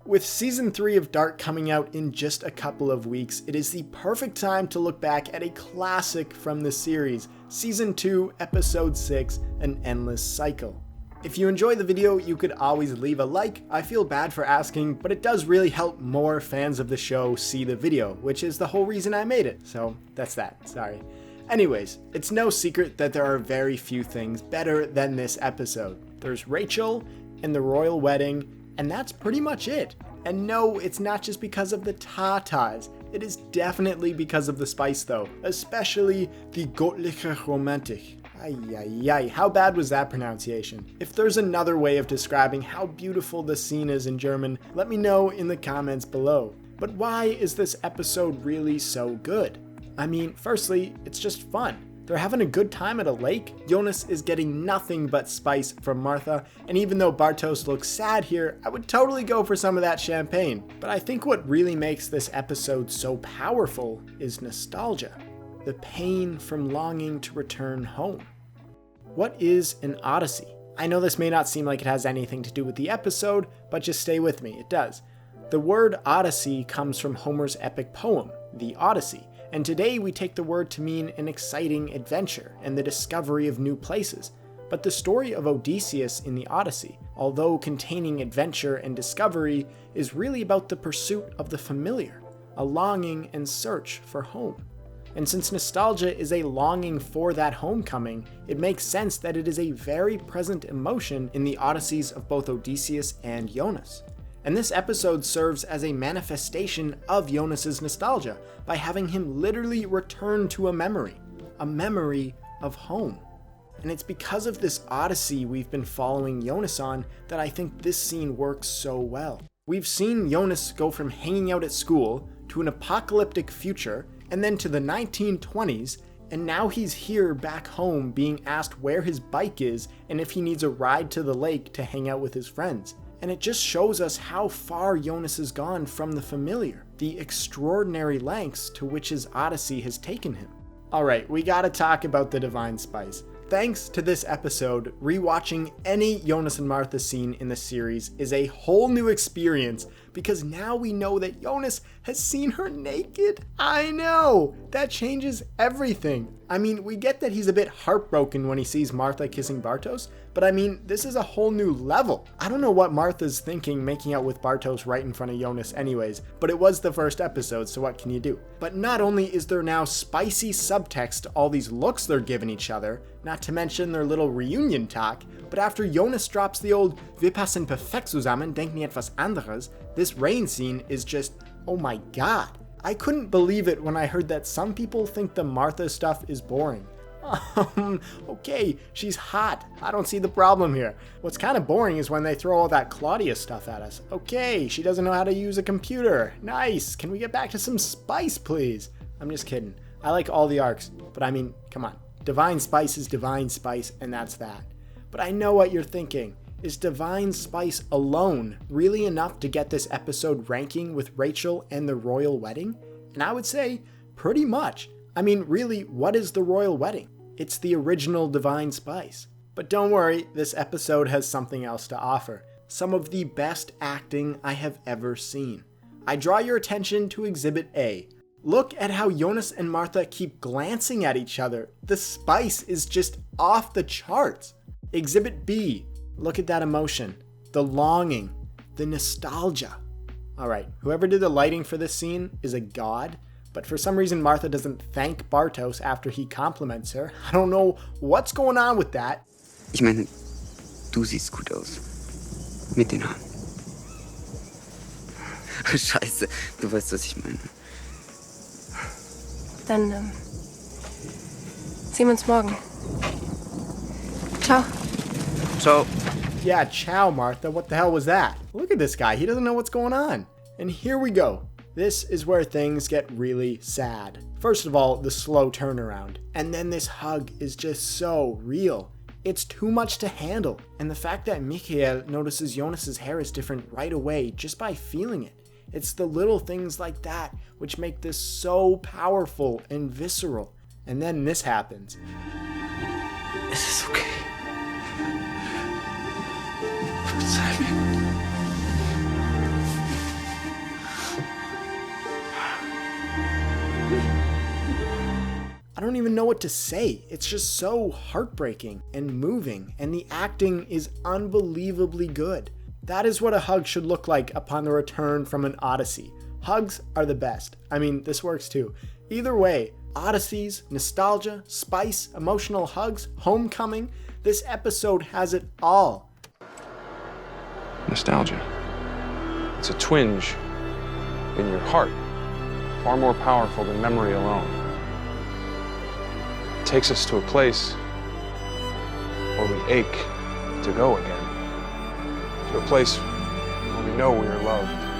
With Season 3 of Dark coming out in just a couple of weeks, it is the perfect time to look back at a classic from the series, Season 2, Episode 6, An Endless Cycle. If you enjoy the video, you could always leave a like. I feel bad for asking, but it does really help more fans of the show see the video, which is the whole reason I made it, so that's that, sorry. Anyways, it's no secret that there are very few things better than this episode. There's Rachel and the royal wedding, and that's pretty much it. And no, it's not just because of the tatas. It is definitely because of the spice though, especially the göttliche Romantik. Ay, how bad was that pronunciation? If there's another way of describing how beautiful the scene is in German, let me know in the comments below. But why is this episode really so good? I mean, firstly, it's just fun. They're having a good time at a lake. Jonas is getting nothing but spice from Martha, and even though Bartos looks sad here, I would totally go for some of that champagne. But I think what really makes this episode so powerful is nostalgia. The pain from longing to return home. What is an odyssey? I know this may not seem like it has anything to do with the episode, but just stay with me, it does. The word odyssey comes from Homer's epic poem, the Odyssey. And today we take the word to mean an exciting adventure and the discovery of new places. But the story of Odysseus in the Odyssey, although containing adventure and discovery, is really about the pursuit of the familiar, a longing and search for home. And since nostalgia is a longing for that homecoming, it makes sense that it is a very present emotion in the Odysseys of both Odysseus and Jonas. And this episode serves as a manifestation of Jonas's nostalgia by having him literally return to a memory of home. And it's because of this odyssey we've been following Jonas on that I think this scene works so well. We've seen Jonas go from hanging out at school to an apocalyptic future and then to the 1920s, and now he's here back home being asked where his bike is and if he needs a ride to the lake to hang out with his friends. And it just shows us how far Jonas has gone from the familiar, the extraordinary lengths to which his odyssey has taken him. Alright, we gotta talk about the divine spice. Thanks to this episode, rewatching any Jonas and Martha scene in the series is a whole new experience because now we know that Jonas has seen her naked. I know! That changes everything. I mean, we get that he's a bit heartbroken when he sees Martha kissing Bartos, but I mean, this is a whole new level. I don't know what Martha's thinking making out with Bartos right in front of Jonas anyways, but it was the first episode, so what can you do? But not only is there now spicy subtext to all these looks they're giving each other, not to mention their little reunion talk, but after Jonas drops the old "Wir passen perfekt zusammen, denk nie etwas anderes," this rain scene is just, oh my god. I couldn't believe it when I heard that some people think the Martha stuff is boring. Okay, she's hot. I don't see the problem here. What's kind of boring is when they throw all that Claudia stuff at us. Okay, she doesn't know how to use a computer. Nice. Can we get back to some spice, please? I'm just kidding. I like all the arcs, but I mean, come on. Divine spice is divine spice, and that's that. But I know what you're thinking. Is divine spice alone really enough to get this episode ranking with Rachel and the royal wedding? And I would say, pretty much. I mean, really, what is the royal wedding? It's the original divine spice. But don't worry, this episode has something else to offer. Some of the best acting I have ever seen. I draw your attention to Exhibit A. Look at how Jonas and Martha keep glancing at each other. The spice is just off the charts. Exhibit B. Look at that emotion, the longing, the nostalgia. Alright, whoever did the lighting for this scene is a god, but for some reason Martha doesn't thank Bartos after he compliments her. I don't know what's going on with that. Ich meine, du siehst gut aus. Mit den Haaren. Scheiße, du weißt, was ich meine. Dann, sehen wir uns morgen. Ciao. Ciao. Yeah, ciao, Martha. What the hell was that? Look at this guy. He doesn't know what's going on. And here we go. This is where things get really sad. First of all, the slow turnaround. And then this hug is just so real. It's too much to handle. And the fact that Michael notices Jonas's hair is different right away just by feeling it. It's the little things like that which make this so powerful and visceral. And then this happens. Es ist okay. Verzeih mir. don't even know what to say. It's just so heartbreaking and moving, and the acting is unbelievably good. That is what a hug should look like upon the return from an odyssey. Hugs are the best. I mean, this works too. Either way, odysseys, nostalgia, spice, emotional hugs, homecoming, this episode has it all. Nostalgia. It's a twinge in your heart, far more powerful than memory alone. It takes us to a place where we ache to go again, to a place where we know we are loved.